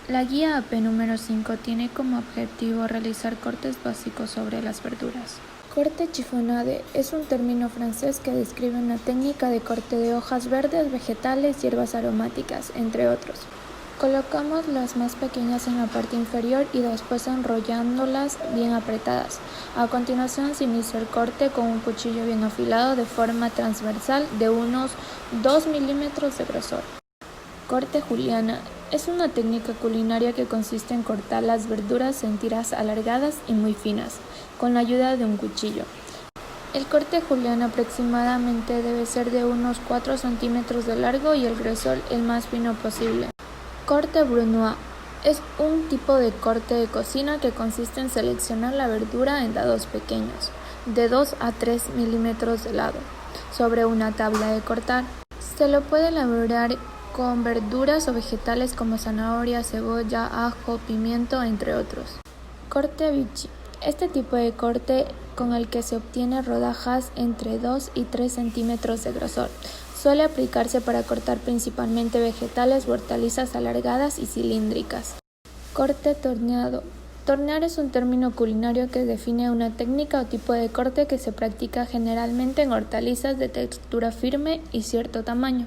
La guía AP número 5 tiene como objetivo realizar cortes básicos sobre las verduras. Corte chiffonade es un término francés que describe una técnica de corte de hojas verdes, vegetales, hierbas aromáticas, entre otros. Colocamos las más pequeñas en la parte inferior y después enrollándolas bien apretadas. A continuación se inicia el corte con un cuchillo bien afilado de forma transversal de unos 2 milímetros de grosor. Corte juliana es una técnica culinaria que consiste en cortar las verduras en tiras alargadas y muy finas, con la ayuda de un cuchillo. El corte juliano aproximadamente debe ser de unos 4 centímetros de largo y el grosor el más fino posible. Corte brunoise es un tipo de corte de cocina que consiste en seleccionar la verdura en dados pequeños, de 2 a 3 milímetros de lado, sobre una tabla de cortar. Se lo puede elaborar con verduras o vegetales como zanahoria, cebolla, ajo, pimiento, entre otros. Corte Vichy. Este tipo de corte con el que se obtiene rodajas entre 2 y 3 centímetros de grosor. Suele aplicarse para cortar principalmente vegetales, hortalizas alargadas y cilíndricas. Corte torneado. Tornear es un término culinario que define una técnica o tipo de corte que se practica generalmente en hortalizas de textura firme y cierto tamaño,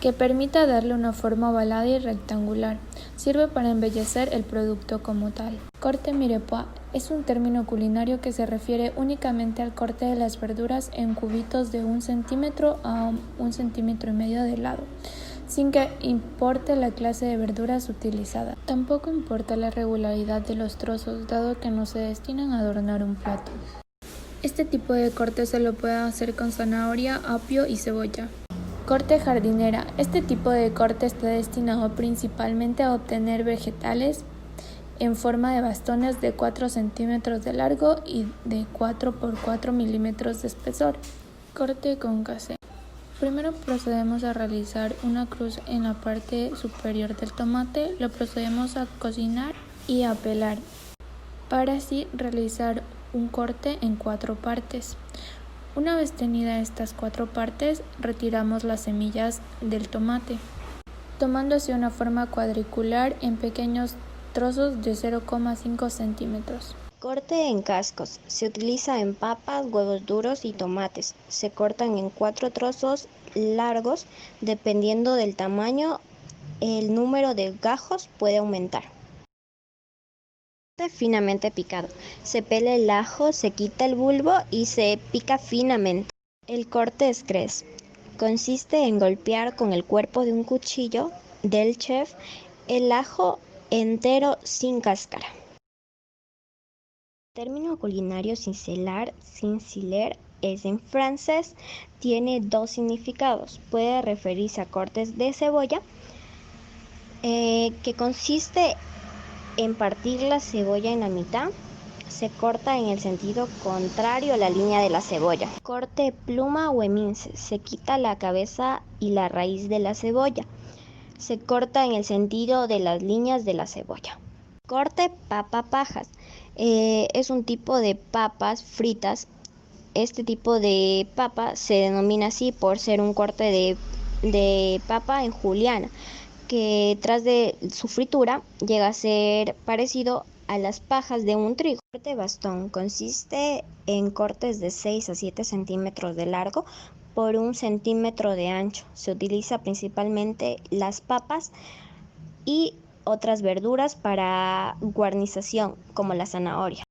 que permita darle una forma ovalada y rectangular. Sirve para embellecer el producto como tal. Corte mirepoix es un término culinario que se refiere únicamente al corte de las verduras en cubitos de 1 centímetro a 1,5 centímetros de lado, sin que importe la clase de verduras utilizada. Tampoco importa la regularidad de los trozos, dado que no se destinan a adornar un plato. Este tipo de corte se lo puede hacer con zanahoria, apio y cebolla. Corte jardinera. Este tipo de corte está destinado principalmente a obtener vegetales en forma de bastones de 4 centímetros de largo y de 4 por 4 milímetros de espesor. Corte concassé. Primero procedemos a realizar una cruz en la parte superior del tomate, lo procedemos a cocinar y a pelar, para así realizar un corte en 4 partes. Una vez tenidas estas 4 partes, retiramos las semillas del tomate, tomando así una forma cuadricular en pequeños trozos de 0,5 centímetros. Corte en cascos. Se utiliza en papas, huevos duros y tomates. Se cortan en 4 trozos largos. Dependiendo del tamaño, el número de gajos puede aumentar. Corte finamente picado. Se pela el ajo, se quita el bulbo y se pica finamente. El corte express consiste en golpear con el cuerpo de un cuchillo del chef el ajo entero sin cáscara. El término culinario cincelaire es en francés, tiene 2 significados. Puede referirse a cortes de cebolla, que consiste en partir la cebolla en la mitad. Se corta en el sentido contrario a la línea de la cebolla. Corte pluma o emince. Se quita la cabeza y la raíz de la cebolla. Se corta en el sentido de las líneas de la cebolla. Corte papa pajas. Es un tipo de papas fritas. Este tipo de papa se denomina así por ser un corte de papa en juliana, que tras de su fritura llega a ser parecido a las pajas de un trigo. Corte bastón consiste en cortes de 6 a 7 centímetros de largo por 1 centímetro de ancho. Se utiliza principalmente las papas y otras verduras para guarnización, como la zanahoria.